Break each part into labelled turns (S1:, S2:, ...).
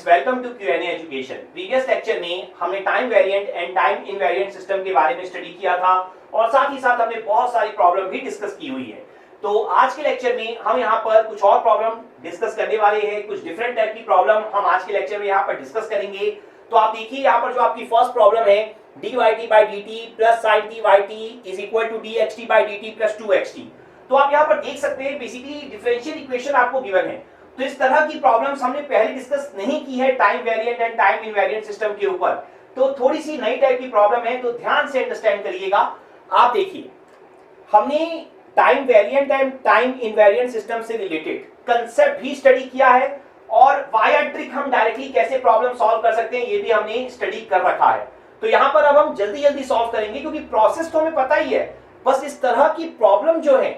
S1: Welcome to QnA education. Previous lecture में हमने time variant and time invariant system के बारे में स्टडी किया था और साथ ही साथ हमने बहुत सारी प्रॉब्लम भी डिस्कस की हुई है। तो आज के लेक्चर में हम यहाँ पर कुछ और प्रॉब्लम डिस्कस करने वाले हैं। कुछ डिफरेंट टाइप की प्रॉब्लम हम आज के लेक्चर में यहाँ पर डिस्कस करेंगे। तो आप देखिए यहाँ पर जो आपकी फर्स्ट प्रॉब्लम है dy/dt plus sin t/t is equal to dxt/dt plus 2xt। तो आप यहाँ पर देख सकते हैं बेसिकली डिफरेंशियल इक्वेशन आपको गिवन है। तो इस तरह की प्रॉब्लम्स हमने पहले डिस्कस नहीं की है time variant and time invariant system के ऊपर। तो थोड़ी सी नई टाइप की प्रॉब्लम है, तो ध्यान से अंडरस्टैंड करिएगा। आप देखिए हमने time variant and time invariant system से रिलेटेड कंसेप्ट भी स्टडी किया है और वाया ट्रिक हम डायरेक्टली कैसे प्रॉब्लम सॉल्व कर सकते हैं ये भी हमने स्टडी कर रखा है। तो यहां पर अब हम जल्दी जल्दी सॉल्व करेंगे क्योंकि प्रोसेस तो हमें पता ही है, बस इस तरह की प्रॉब्लम जो है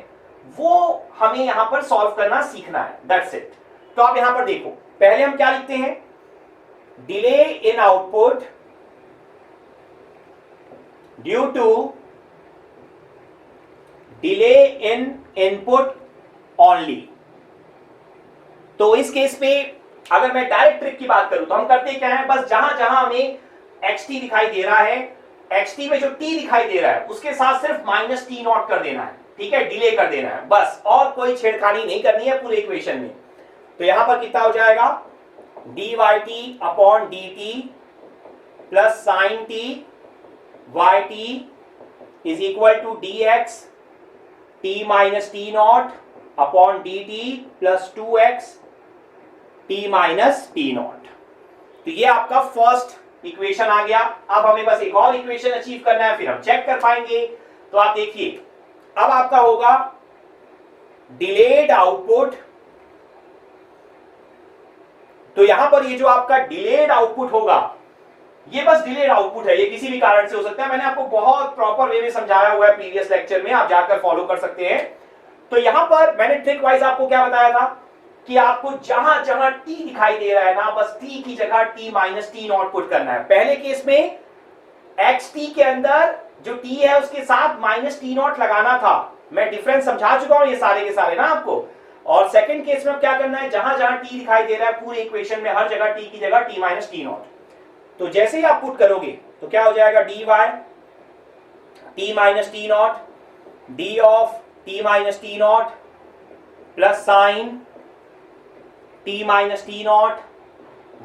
S1: वो हमें यहां पर सॉल्व करना सीखना है, दैट्स इट। तो आप यहां पर देखो, पहले हम क्या लिखते हैं, delay in output due to delay in input only. तो इस केस पे अगर मैं डायरेक्ट ट्रिक की बात करूं तो हम करते क्या है, बस जहां जहां हमें xt दिखाई दे रहा है, xt में जो t दिखाई दे रहा है उसके साथ सिर्फ माइनस टी नॉट कर देना है, ठीक है, डिले कर देना है बस, और कोई छेड़खानी नहीं करनी है पूरे इक्वेशन में। तो यहां पर कितना हो जाएगा, dy/t upon dt plus sine t yt is equal to dx t minus t naught upon dt plus 2x t minus t naught. तो ये आपका फर्स्ट इक्वेशन आ गया। अब हमें बस एक और इक्वेशन अचीव करना है, फिर हम चेक कर पाएंगे। तो आप देखिए अब आपका होगा डिलेड आउटपुट। तो यहां पर ये जो आपका डिलेड आउटपुट होगा ये बस डिलेड आउटपुट है, ये किसी भी कारण से हो सकता है। मैंने आपको बहुत प्रॉपर वे में समझाया हुआ है प्रीवियस लेक्चर में, आप जाकर फॉलो कर सकते हैं। तो यहां पर मैंने ट्रिक वाइज आपको क्या बताया था कि आपको जहां जहां t दिखाई दे रहा है ना, बस t की जगह t minus t naught put करना है। पहले केस में xt के अंदर जो t है उसके साथ माइनस टी नॉट लगाना था, मैं डिफरेंस समझा चुका हूं ये सारे के सारे ना आपको। और सेकंड केस में क्या करना है, जहां जहां t दिखाई दे रहा है पूरे इक्वेशन में हर जगह t की जगह t माइनस टी नॉट। तो जैसे ही आप पुट करोगे तो क्या हो जाएगा, dy t minus t naught d of t minus t naught plus sine t minus t naught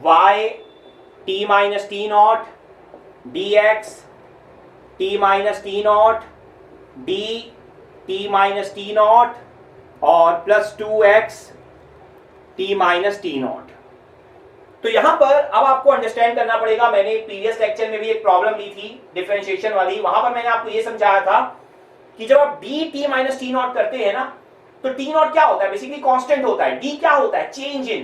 S1: y t minus t naught dx t minus t naught d t minus t naught और plus 2x t minus t naught. तो यहां पर अब आपको understand करना पड़ेगा, मैंने previous lecture में भी एक प्रॉब्लम ली थी डिफरेंशिएशन वाली, वहां पर मैंने आपको यह समझाया था कि जब आप d t minus t not करते हैं ना तो टी नॉट क्या होता है, बेसिकली कांस्टेंट होता है, डी क्या होता है, चेंज इन।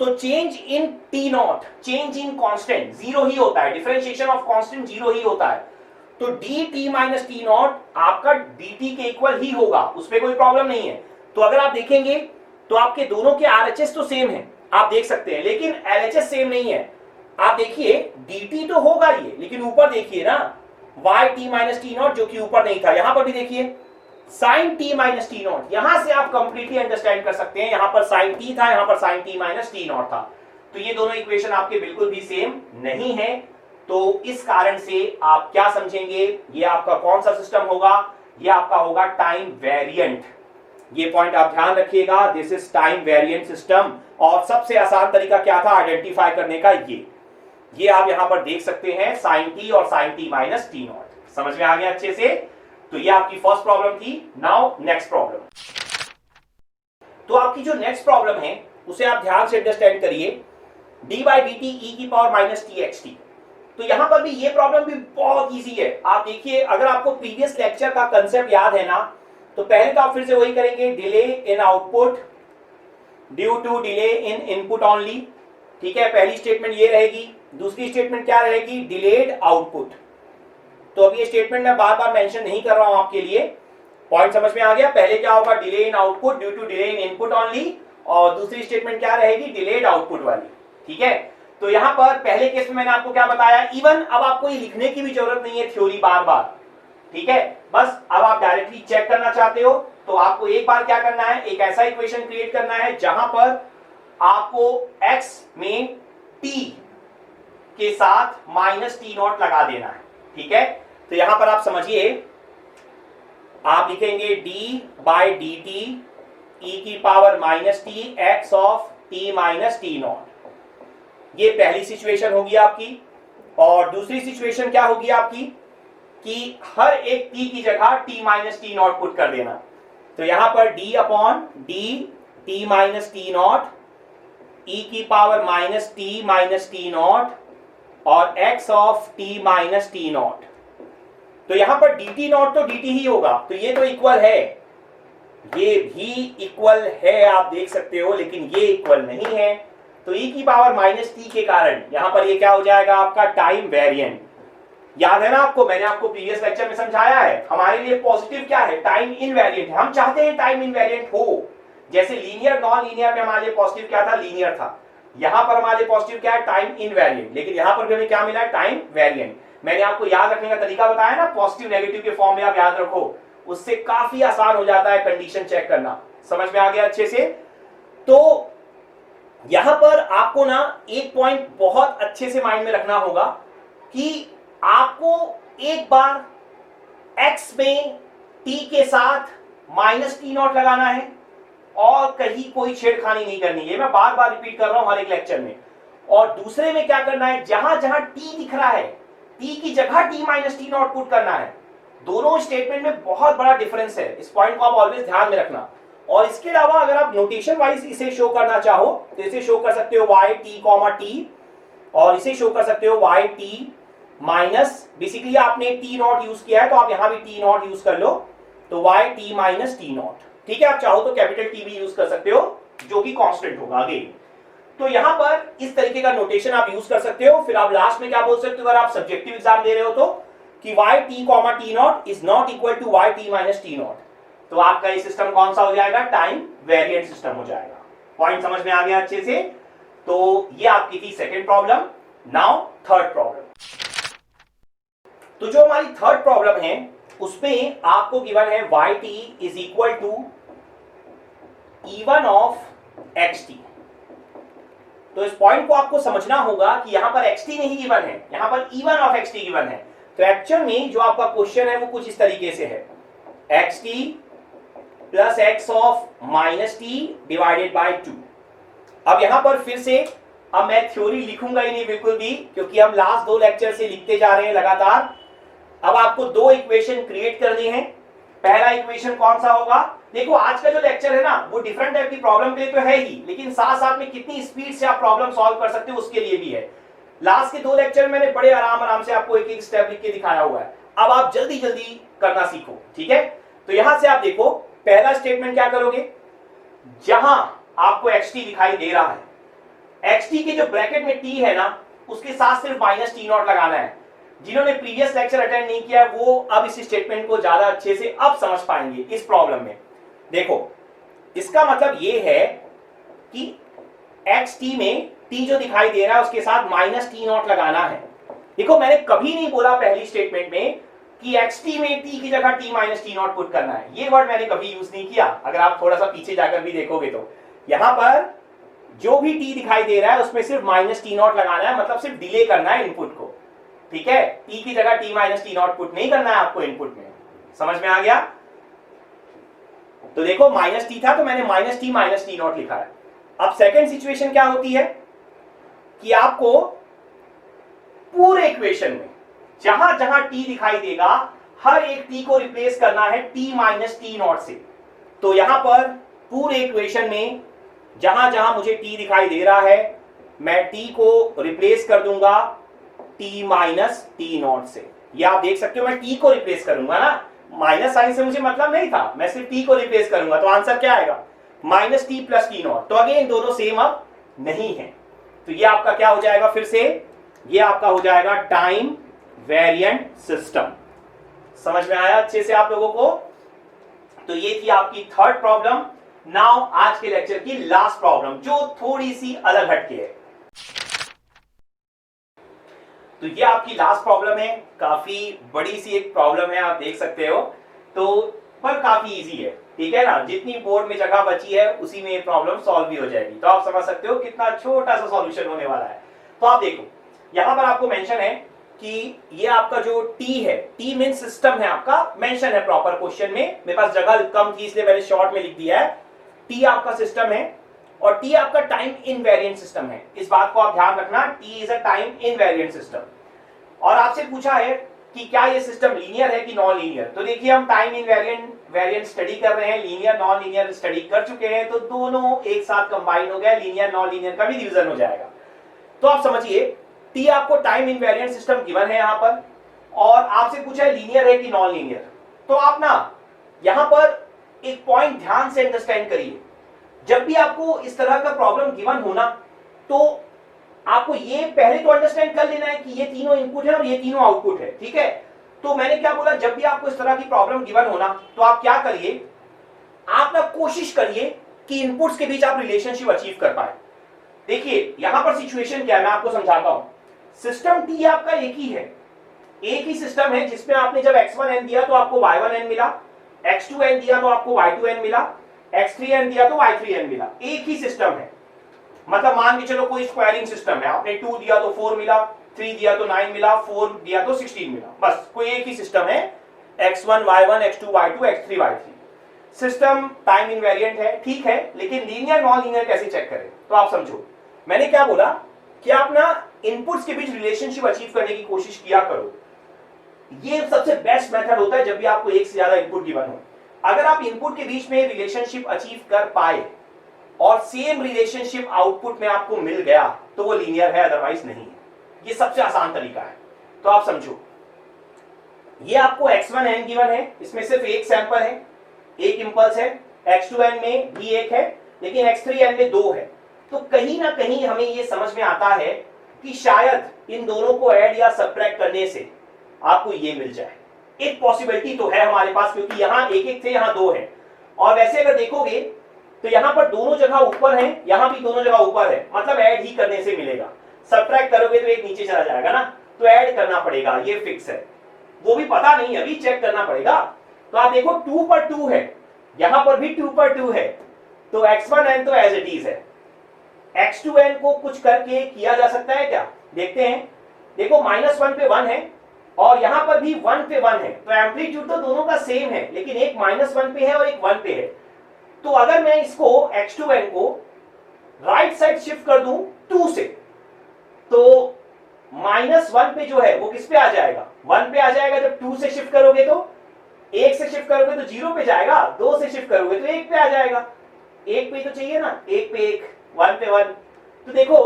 S1: तो change in t naught, change in constant zero ही होता है, डिफरेंशिएशन ऑफ कांस्टेंट जीरो ही होता है। तो d t minus t naught आपका डी टी के इक्वल ही होगा, उसमें कोई प्रॉब्लम नहीं है। तो अगर आप देखेंगे तो आपके दोनों के आरएचएस तो सेम है, आप देख सकते हैं, लेकिन एलएचएस सेम नहीं है। आप देखिए dt तो होगा ये, लेकिन ऊपर देखिए ना y t minus t not जो कि ऊपर नहीं था, यहां पर भी देखिए sin t minus t not. यहां से आप कंप्लीटली अंडरस्टैंड कर सकते हैं, यहां पर sin t था, यहां पर sin t minus t not था। तो ये दोनों इक्वेशन आपके बिल्कुल भी सेम नहीं है। तो इस कारण से आप क्या समझेंगे, ये आपका कौन सा सिस्टम होगा, ये आपका होगा टाइम वेरिएंट। ये पॉइंट आप ध्यान रखिएगा, this is time variant system. और सबसे आसान तरीका क्या था आइडेंटिफाई करने का, ये आप यहां पर देख सकते हैं sin t और sin t minus t not. समझ में आ गया अच्छे से। तो ये आपकी फर्स्ट प्रॉब्लम थी। Now next problem. तो आपकी जो नेक्स्ट प्रॉब्लम है उसे आप ध्यान से अंडरस्टैंड करिए, dy/dt e की पावर माइनस txt। तो यहां पर भी ये प्रॉब्लम भी बहुत इजी है। आप देखिए अगर आपको प्रीवियस लेक्चर का कंसेप्ट याद है ना, तो पहले तो आप फिर से वही करेंगे, delay in output due to delay in input only, ठीक है, पहली स्टेटमेंट ये रहेगी। दूसरी स्टेटमेंट क्या रहेगी, डिलेड आउटपुट। तो अब ये स्टेटमेंट मैं बार बार मेंशन नहीं कर रहा हूं आपके लिए, पॉइंट समझ में आ गया। पहले क्या होगा, delay in output due to delay in input only, और दूसरी स्टेटमेंट क्या रहेगी, डिलेड आउटपुट वाली, ठीक है। तो यहां पर पहले केस में मैंने आपको क्या बताया, इवन अब आपको ये लिखने की भी जरूरत नहीं है थ्योरी बार बार, ठीक है। बस अब आप डायरेक्टली चेक करना चाहते हो तो आपको एक बार क्या करना है, एक ऐसा इक्वेशन क्रिएट करना है जहां पर आपको x में टी के साथ माइनस टी नॉट लगा देना है, ठीक है। तो यहां पर आप समझिए, आप लिखेंगे d by d t e की power minus t x of t minus t naught. ये पहली सिचुएशन होगी आपकी। और दूसरी सिचुएशन क्या होगी आपकी कि हर एक टी की जगह t minus t naught put कर देना। तो यहां पर d upon d t minus t naught e की पावर माइनस टी नॉट और x of t minus t naught. तो यहां पर डी टी नॉट तो डी टी ही होगा, तो ये तो इक्वल है, ये भी इक्वल है, आप देख सकते हो, लेकिन ये इक्वल नहीं है। तो ई की पावर माइनस टी के कारण यहां पर ये क्या हो जाएगा आपका टाइम वेरिएंट। याद है ना आपको, मैंने आपको प्रीवियस लेक्चर में समझाया है, हमारे लिए पॉजिटिव क्या है, टाइम इनवेरिएंट है। हम चाहते हैं टाइम इनवेरिएंट हो, जैसे लीनियर नॉन लीनियर में हमारे लिए पॉजिटिव क्या था, लीनियर था। यहां पर हमारे लिए पॉजिटिव क्या है, टाइम इनवेरिएंट। लेकिन यहां पर भी हमें क्या मिला है, टाइम वेरिएंट। मैंने आपको याद रखने का तरीका बताया ना, पॉजिटिव नेगेटिव के फॉर्म में आप याद रखो, उससे काफी आसान हो जाता है कंडीशन चेक करना। समझ में आ गया अच्छे से। तो यहां पर आपको ना एक पॉइंट बहुत अच्छे से माइंड में रखना होगा कि आपको एक बार x में t के साथ माइनस टी नॉट लगाना है और कहीं कोई छेड़खानी नहीं करनी है। मैं बार बार रिपीट कर रहा हूं हर एक लेक्चर में। और दूसरे में क्या करना है, जहां जहां t दिख रहा है t की जगह t minus t naught put करना है। दोनों स्टेटमेंट में बहुत बड़ा डिफरेंस है, इस पॉइंट को आप ऑलवेज ध्यान में रखना। और इसके अलावा अगर आप नोटेशन वाइज इसे शो करना चाहो तो इसे शो कर सकते हो y t कॉमा t, और इसे शो कर सकते हो y t माइनस, बेसिकली आपने टी नॉट यूज किया है तो आप यहां भी टी नॉट यूज कर लो, तो y t minus t not, ठीक है। आप चाहो तो कैपिटल टी भी यूज कर सकते हो जो कि कांस्टेंट होगा आगे। तो यहां पर इस तरीके का नोटेशन आप यूज कर सकते हो। फिर आप लास्ट में क्या बोल सकते हो, अगर आप सब्जेक्टिव एग्जाम दे रहे हो तो कि y t comma t naught is not equal to y t minus t naught, तो आपका ये सिस्टम कौन सा हो जाएगा, टाइम वेरिएंट सिस्टम हो जाएगा। पॉइंट समझ में आ गया अच्छे से। तो ये आपकी थी second problem. Now third problem. तो जो हमारी थर्ड प्रॉब्लम है उसमें आपको गिवन है yt is equal to E1 of xt। तो इस पॉइंट को आपको समझना होगा कि यहां पर xt नहीं गिवन है, यहां पर E1 ऑफ xt गिवन है। तो एक्चुअल में जो आपका क्वेश्चन है वो कुछ इस तरीके से है, xt plus x of minus T divided by 2। अब यहां पर फिर से अब मैं थ्योरी लिखूंगा ही नहीं बिल्कुल भी, क्योंकि हम लास्ट दो लेक्चर से लिखते जा रहे हैं लगातार। अब आपको दो इक्वेशन क्रिएट करनी है। पहला इक्वेशन कौन सा होगा, देखो आज का जो लेक्चर है ना वो डिफरेंट टाइप की प्रॉब्लम के लिए तो है ही, लेकिन साथ साथ में कितनी स्पीड से आप प्रॉब्लम सॉल्व कर सकते हो उसके लिए भी है। लास्ट के दो लेक्चर में मैंने बड़े आराम से आपको एक एक स्टेप लिख के दिखाया हुआ है। अब आप जल्दी जल्दी करना सीखो, ठीक है। तो यहां से आप देखो, पहला स्टेटमेंट क्या करोगे, जहां आपको xt दिखाई दे रहा है, xt के जो ब्रैकेट में t है ना उसके साथ सिर्फ माइनस टी नॉट लगाना है। जिन्होंने प्रीवियस लेक्चर अटेंड नहीं किया वो अब इस स्टेटमेंट को ज्यादा अच्छे से अब समझ पाएंगे इस प्रॉब्लम में। देखो इसका मतलब ये है कि xt में t जो दिखाई दे रहा है उसके साथ माइनस टी नॉट लगाना है। देखो मैंने कभी नहीं बोला पहली स्टेटमेंट में कि xt में t की जगह t minus t naught put करना है, ये वर्ड मैंने कभी यूज नहीं किया। अगर आप थोड़ा सा पीछे जाकर भी देखोगे तो यहां पर जो भी t दिखाई दे रहा है उसमें सिर्फ माइनस टी नॉट लगाना है, मतलब सिर्फ डिले करना है इनपुट को, ठीक है। t की जगह t minus t naught put नहीं करना है आपको इनपुट में। समझ में आ गया। तो देखो माइनस टी था तो मैंने माइनस टी नॉट लिखा है। अब सेकंड सिचुएशन क्या होती है कि आपको पूरे इक्वेशन में जहां जहां t दिखाई देगा हर एक t को रिप्लेस करना है t माइनस टी नॉट से। तो यहां पर पूरे इक्वेशन में जहां जहां मुझे t दिखाई दे रहा है मैं t को रिप्लेस कर दूंगा t माइनस टी नॉट से। ये आप देख सकते हो मैं t को रिप्लेस करूंगा ना, माइनस साइन से मुझे मतलब नहीं था, मैं सिर्फ t को रिप्लेस करूंगा। तो आंसर क्या आएगा, minus T plus T naught. तो अगेन दोनों सेम अब नहीं है, तो ये आपका क्या हो जाएगा, फिर से ये आपका हो जाएगा टाइम वेरिएंट सिस्टम। समझ में आया अच्छे से आप लोगों को। तो ये थी आपकी थर्ड प्रॉब्लम। नाउ आज के लेक्चर की लास्ट प्रॉब्लम जो थोड़ी सी अलग हटके है। तो ये आपकी लास्ट प्रॉब्लम है, काफी बड़ी सी एक प्रॉब्लम है, आप देख सकते हो। तो पर काफी इजी है, ठीक है ना। जितनी बोर्ड में जगह बची है उसी में ये प्रॉब्लम सॉल्व भी हो जाएगी। तो आप समझ सकते हो कितना छोटा सा सॉल्यूशन होने वाला है। तो आप देखो यहां पर आपको मेंशन है कि ये आपका जो टी है, टी मीन सिस्टम है आपका, मेंशन है प्रॉपर क्वेश्चन में, मेरे पास जगह कम थी इसलिए मैंने शॉर्ट में लिख दिया है। टी आपका सिस्टम है और टी आपका टाइम इनवेरिएंट सिस्टम है। इस बात को आप ध्यान रखना, T is a time invariant system. और आपसे पूछा है कि क्या ये सिस्टम लीनियर है कि नॉन लीनियर। तो देखिए हम टाइम इनवेरिएंट स्टडी कर रहे हैं, लीनियर नॉन लीनियर स्टडी कर चुके हैं, तो दोनों एक साथ कंबाइन हो गया, लीनियर नॉन लीनियर का भी डिवीजन हो जाएगा। तो आप समझिए टी आपको टाइम इनवेरिएंट सिस्टम गिवन है यहां पर, और आपसे पूछा है लीनियर है कि नॉन लीनियर। तो आप ना यहां पर एक पॉइंट ध्यान से अंडरस्टैंड करिए, जब भी आपको इस तरह का प्रॉब्लम गिवन होना तो आपको ये पहले तो अंडरस्टैंड कर लेना है कि ये तीनों इनपुट है और ये तीनों आउटपुट है, ठीक है। तो मैंने क्या बोला, जब भी आपको इस तरह की प्रॉब्लम गिवन होना तो आप क्या करिए, आप ना कोशिश करिए कि इनपुट्स के बीच आप रिलेशनशिप अचीव कर पाए। देखिए यहां पर सिचुएशन क्या है मैं आपको समझाता हूं। सिस्टम टी आपका एक ही है, एक ही सिस्टम है जिसमें आपने जब x1n दिया तो आपको y1n मिला, x2n दिया तो आपको y2n मिला, x3n दिया तो y3n मिला, एक ही सिस्टम है। मतलब मान के चलो कोई स्क्वायरिंग सिस्टम है, आपने 2 दिया तो 4 मिला, 3 दिया तो 9 मिला, 4 दिया तो 16 मिला, बस कोई एक ही सिस्टम है, x1 y1 x2 y2 x3 y3। System time invariant है, ठीक है, लेकिन लीनियर नॉन लीनियर कैसे चेक करें। तो आप समझो मैंने क्या बोला कि आप ना इनपुट्स के बीच रिलेशनशिप अचीव करने की कोशिश किया करो। ये सबसे बेस्ट मेथड होता है जब भी आपको एक से ज्यादा इनपुट गिवन हो। अगर आप इनपुट के बीच में रिलेशनशिप अचीव कर पाए और सेम रिलेशनशिप आउटपुट में आपको मिल गया तो वो लीनियर है, अदरवाइज नहीं है। ये सबसे आसान तरीका है। तो आप समझो ये आपको x1n गिवन है, इसमें सिर्फ एक सैंपल है, एक इंपल्स है, x2n में भी एक है, लेकिन x3n में 2 है। तो कहीं ना कहीं हमें ये समझ में आता है कि शायद इन दोनों को ऐड या सब्ट्रैक्ट करने से आपको ये मिल जाए। एक पॉसिबिलिटी तो है हमारे पास, क्योंकि यहां एक एक थे, यहां 2 है। और वैसे अगर देखोगे तो यहां पर दोनों जगह ऊपर है, यहां भी दोनों जगह ऊपर है, मतलब ऐड ही करने से मिलेगा। सब्ट्रैक्ट करोगे तो एक नीचे चला जाएगा ना, तो ऐड करना पड़ेगा, ये फिक्स है। वो भी पता नहीं, अभी चेक करना पड़ेगा। तो आप देखो 2 पर 2 है, यहां पर भी 2 पर 2 है, तो x1n तो एज इट इज है। x2n को कुछ करके किया जा सकता है क्या, देखते हैं। देखो -1 पे 1 है और यहां पर भी 1 पे 1 है, तो एम्पलीट्यूड तो दोनों का सेम है, लेकिन एक -1 पे है और एक 1 पे है। तो अगर मैं इसको x2n को राइट साइड शिफ्ट कर दूं 2 से, तो -1 पे जो है वो किस पे आ जाएगा, 1 पे आ जाएगा। जब 2 से शिफ्ट करोगे तो 1 से शिफ्ट करोगे तो 0 पे जाएगा, 2 से शिफ्ट करोगे तो 1 पे आ जाएगा। 1 पे तो चाहिए ना, 1 पे 1, 1 पे 1। तो देखो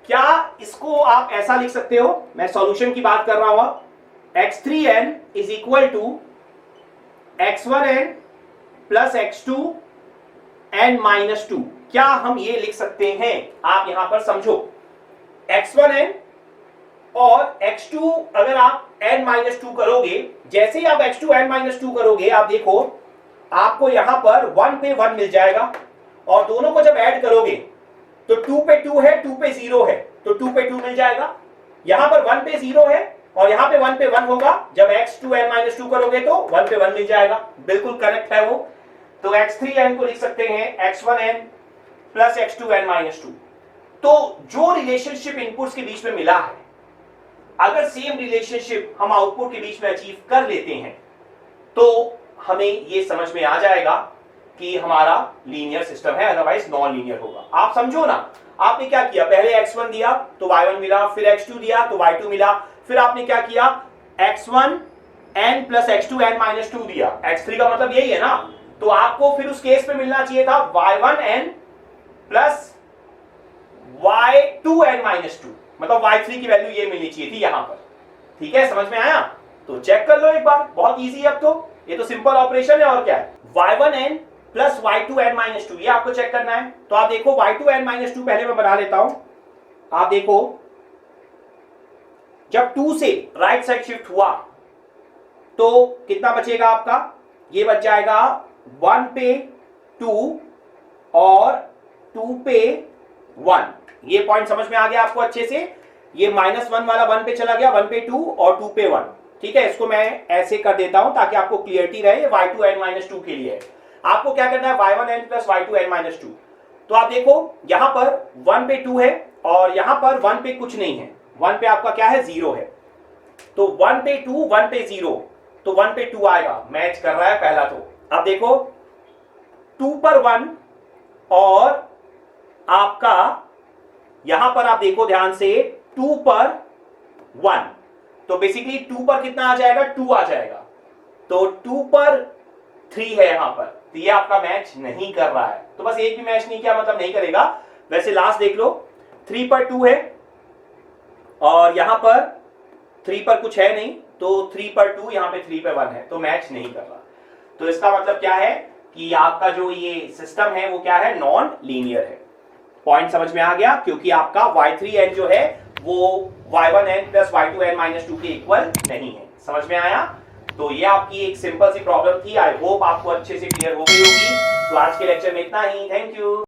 S1: क्या इसको आप ऐसा लिख सकते हो, मैं सॉल्यूशन की बात कर रहा हूं, x3n is equal to x1n plus x2n minus 2। क्या हम ये लिख सकते हैं, आप यहां पर समझो, x1n और x2 अगर आप n-2 करोगे, जैसे ही आप x2n-2 करोगे, आप देखो आपको यहां पर 1 पे 1 मिल जाएगा, और दोनों को जब ऐड करोगे तो 2 पे 2 है, 2 पे 0 है, तो 2 पे 2 मिल जाएगा। यहां पर 1 पे 0 है और यहां पे 1 पे 1 होगा, जब x2n-2 करोगे तो 1 पे 1 मिल जाएगा, बिल्कुल करेक्ट है वो। तो x3n को लिख सकते हैं x1n प्लस x2n-2। तो जो रिलेशनशिप इनपुट्स के बीच में मिला है, अगर सेम रिलेशनशिप हम आउटपुट के बीच में अचीव कर लेते हैं तो हमें यह समझ में आ जाएगा कि हमारा लीनियर सिस्टम है, अदरवाइज नॉन लीनियर होगा। आप समझो ना, आपने क्या किया, पहले x1 दिया तो y1 मिला, फिर x2 दिया तो y2 मिला, फिर आपने क्या किया, x1n प्लस x2n-2 दिया। x3 का मतलब यही है ना, तो आपको फिर उस केस पे मिलना चाहिए था y1n प्लस y2n-2, मतलब y3 की वैल्यू ये मिलनी चाहिए थी यहां पर। ठीक है, समझ में आया। तो चेक कर लो एक बार, बहुत इजी है। अब तो ये तो सिंपल ऑपरेशन है, और क्या है, y1n प्लस y2n-2, ये आपको चेक करना है। तो आप देखो y2n-2 पहले मैं बना लेता हूं। आप देखो जब 2 से राइट साइड शिफ्ट हुआ तो कितना बचेगा आपका, ये बच जाएगा 1 पे 2 और 2 पे 1। ये पॉइंट समझ में आ गया आपको अच्छे से। ये -1 वाला 1 पे चला गया, 1 पे 2 और 2 पे 1। ठीक है, इसको मैं ऐसे कर देता हूं ताकि आपको क्लियरिटी रहे। y2n-2 के लिए आपको क्या करना है, y1n प्लस y2n-2। तो आप देखो यहां पर 1 पे 2 है और यहां पर 1 पे कुछ नहीं है, 1 पे आपका क्या है 0 है, तो 1 पे 2 1 पे 0, तो 1 पे 2 आएगा, मैच कर रहा है पहला। तो अब देखो 2 पर 1 और आपका यहां पर आप देखो ध्यान से 2 पर 1, तो बेसिकली 2 पर कितना आ जाएगा 2 आ जाएगा, तो 2 पर 3 है यहां पर, तो ये आपका मैच नहीं कर रहा है। तो बस एक भी मैच नहीं किया मतलब नहीं करेगा। वैसे लास्ट देख लो 3 पर 2 है और यहां पर 3 पर कुछ है नहीं, तो 3 पर 2 यहां पे 3 पे 1 है, तो मैच नहीं कर रहा। तो इसका मतलब क्या है कि आपका जो ये सिस्टम है वो क्या है, नॉन लीनियर है। पॉइंट समझ में आ गया, क्योंकि आपका y3n जो है वो y1n प्लस y2n - 2 के इक्वल नहीं है। समझ में आया? तो ये आपकी एक सिंपल सी प्रॉब्लम थी। आई होप आपको अच्छे से क्लियर हो गई होगी। तो आज के लेक्चर में इतना ही। Thank you.